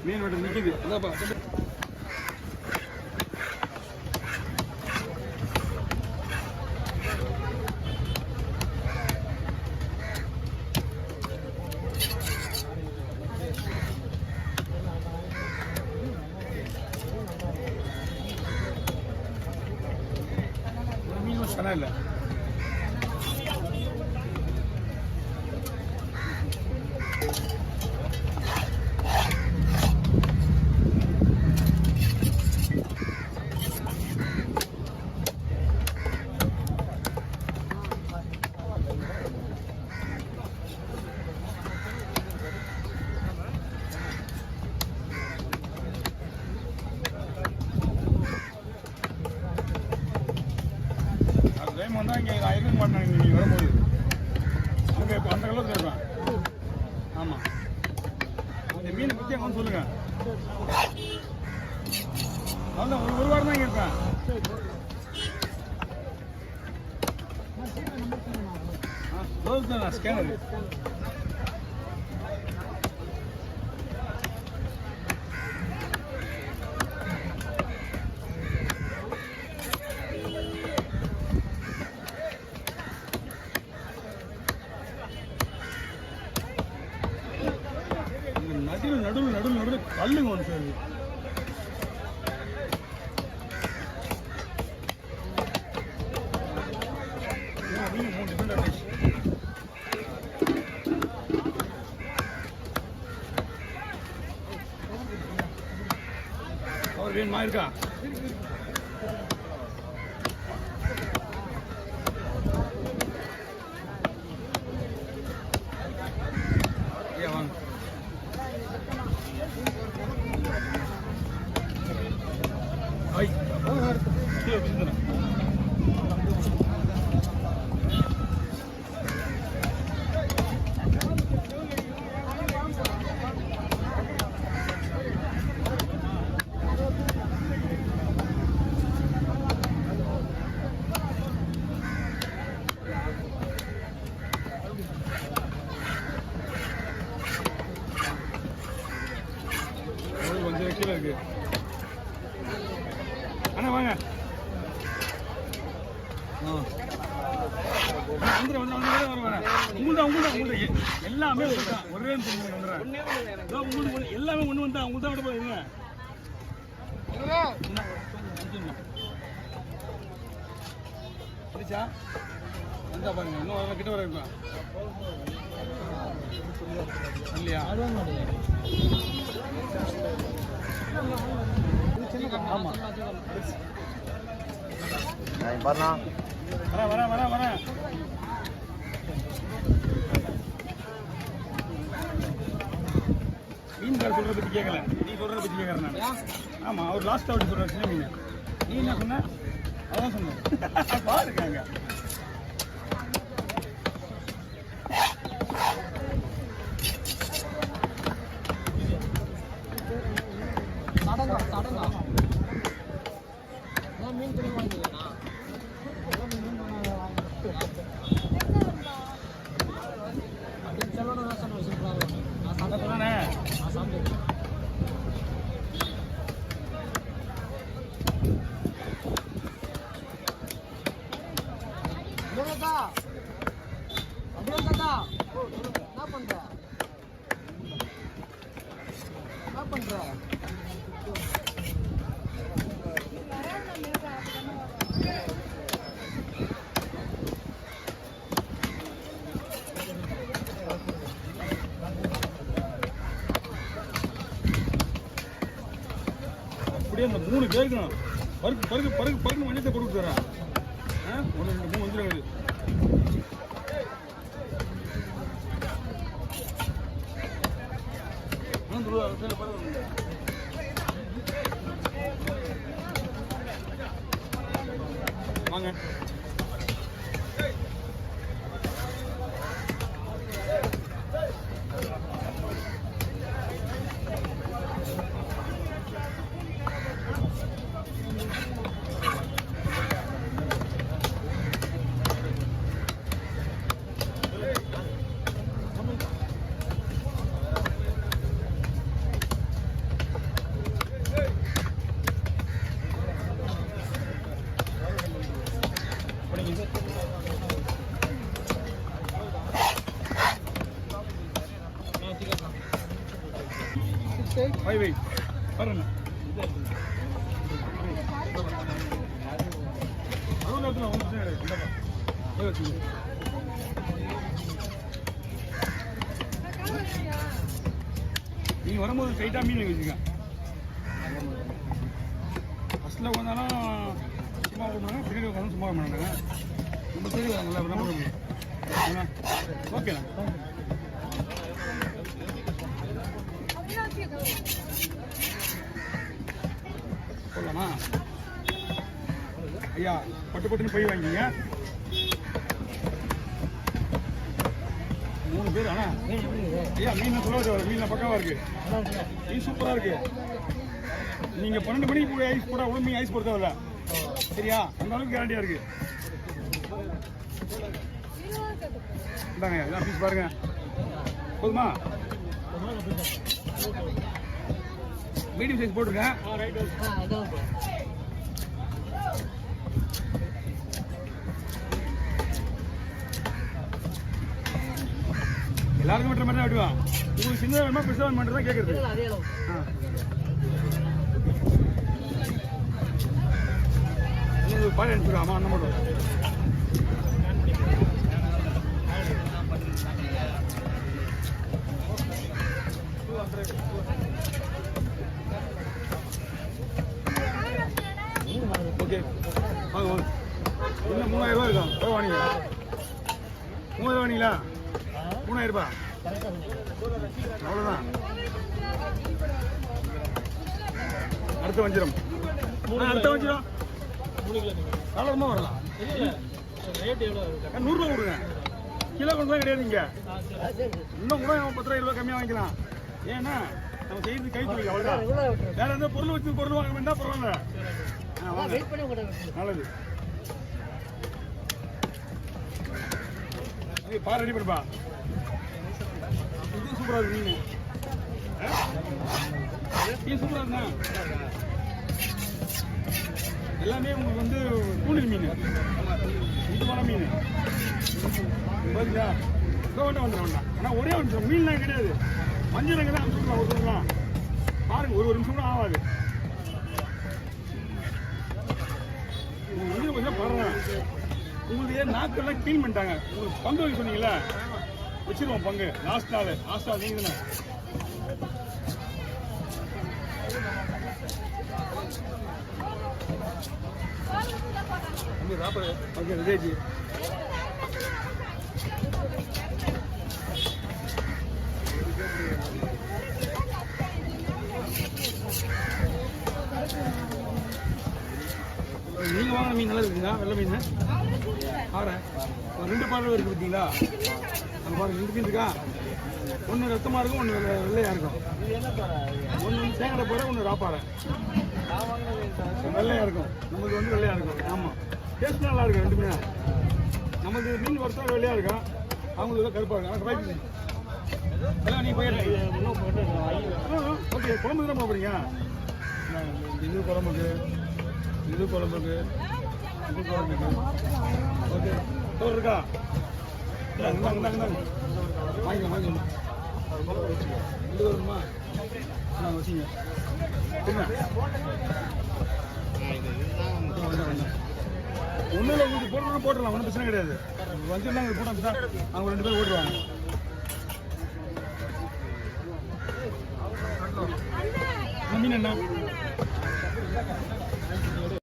மீன் வெட்டு நிற்கிது. மீன் சனா இல்லை. டைம் வந்தால் இங்கே இருக்க மாட்டேன். நீங்கள் வரும்போது அங்கே இப்போ அந்த கலர் இருப்பேன். ஆமாம், அந்த மீனை பற்றி அங்கே வந்து சொல்லுங்கள். அதான் ஒரு வாரம் தான் இங்கே இருப்பேன். ஸ்கேனர் நடுவில் கல்லுங்க ஒன்று சார். அவர் வேணுமா இருக்கா? வாங்க. கொஞ்சம் கீழே இருக்கு. அண்ணா வாங்க. உங்கள்தான் எல்லாமே ஒரே எல்லாமே ஒன்று வந்தா உங்கள்தான் விட போயிருங்க. பிடிச்சா வந்தா பாருங்க. இன்னும் கிட்ட வர இருக்கா இல்லையா? ஆமாம் வர மீன்கார் சொல்கிறத பற்றி கேட்கல, நீ சொல்கிறத பற்றி கேட்குறேன் நான். ஆமாம், அவர் லாஸ்ட்டாக அப்படி சொல்கிறார் சின்ன மீன். நீ என்ன சொன்ன? அதான் சொன்னேன். பாருக்காங்க மீன் தெரியுமா? என்ன பண்ற? அப்படியே அந்த 3 பேருக்கும் பருக்கு மஞ்சத்தை போட்டு தரேன். 1 2 3 வந்துடுங்க. வாங்க. 5 8 பாருங்க அதுவும் இடத்துல ஒன்றும் பிரச்சனை கிடையாது இந்தப்பா போய் வச்சுங்க நீங்கள் வரும்போது ஸ்ட்ரைட்டாக மீன் வச்சுக்க ஃபஸ்ட்டில் உட்காந்தாலும் சும்மா போடுறாங்க பின்னாடி உட்காந்து சும்மா பண்ணாங்க நம்ம சரி நல்லா பண்ண முடியும் ஓகேண்ணா சொல்லலாமா ஐயா பட்டுன்னு போய் வாங்கிங்க 3 பேர் ஆனா ஐயா மீன் சொல்ல மீன் பக்கவா இருக்கு மீன் சூப்பரா இருக்கு நீங்க 12 மணிக்கு போய் ஐஸ் போட ஒரு மீன் ஐஸ் போட தேவையில்ல சரியா அந்த அளவுக்கு கேரண்டியா இருக்கு இந்தாங்க இதான் பீஸ் பாருங்க போதுமா மீடியம் சைஸ் போட்டுருக்கேன் எல்லாருக்கும் வெட்டுற மாதிரி தான் வெட்டுவான் உங்களுக்கு சின்னதாக வேணுமா பெருசாக வேணுமா தான் கேட்குறது பால் அனுப்பிடுவாமா அந்த மட்டும் ஓகே வாங்க வாங்க இன்னும் 3000 ரூபா இருக்கா போய் வாங்கிங்க 3000 வாங்கிங்களா 3000 ரூபாய் அவ்வளோதான் அடுத்த வஞ்சிரம் தாராளமாக வரலாம் ரேட் எவ்வளோ 100 ரூபா கொடுங்க கிலோ கொண்டு கிடையாது இங்கே இன்னும் கூட 10 ரூபா கம்மியாக வாங்கிக்கலாம் ஏன்னா நம்ம செய்யறது கை தொழில் அவ்வளோதான் வேற எந்த பொருள் வச்சு பொருள் வாங்க வேண்டாம் பரவாயில்ல நல்லது பாரு ரெடி பண்ணுப்பா இது சூப்பரா இருக்கு மீன் சூப்பரா இருக்குண்ணா எல்லாமே உங்களுக்கு வந்து தூண்டில் மீன் இதுவான மீன் பாத்தீங்களா வேண்டாம் வந்துடும் ஆனால் ஒரே ஒரு நிமிஷம் மீன்லாம் கிடையாது மஞ்சள் ரங்க தான் அனுப்பிச்சுக்கலாம் ஒருத்தருக்கலாம் பாருங்க ஒரு நிமிஷம் கூட ஆகாது மஞ்சள் கொஞ்சம் பாருங்க உங்களுக்கு நாக்கெல்லாம் க்ளீன் பண்ணிட்டாங்க உங்களுக்கு பங்கு வைக்க சொன்னீங்களா வச்சிருவோம் பங்கு லாஸ்ட் நாள் நீங்க தானே ஓகே விஜய்ஜி நீங்க வாங்க மீன் நல்லா இருக்குங்களா வெள்ளை மீன் பாரு ஒரு 2 பார்வை இருக்கு பார்த்தீங்களா அங்கே பாருங்க 2 மீன் இருக்கா ஒன்று ரத்தமாக இருக்கும் ஒன்று வெள்ளையாக இருக்கும் ஒன்று தேங்காய் பாறை ஒன்று ராப்பாறை வெள்ளையாக இருக்கும் நமக்கு வந்து வெள்ளையாக இருக்கும் ஆமாம் டேஸ்ட் நல்லா இருக்கும் 2 மீன் நமக்கு மீன் வறுத்தா வெள்ளையாக இருக்கும் அவங்களுக்கு கருப்பாக இருக்கும் ஆனால் வாய்ப்பு எல்லாம் நீங்கள் போயிடுறீங்க ஓகே குழம்புக்கு தான் போகிறீங்க இது குழம்புக்கு இது குழம்புக்கு ஓகே தோறு இருக்கா வாங்கிக்கலாம் இது வருமா வச்சுங்க ஒன்றும் இல்லை உங்களுக்கு போட்டுடலாம் ஒன்றும் பிரச்சனை கிடையாது வந்துடலாம் போட்டோம் அவங்க 2 பேர் ஓட்டுருவாங்க மீன் என்ன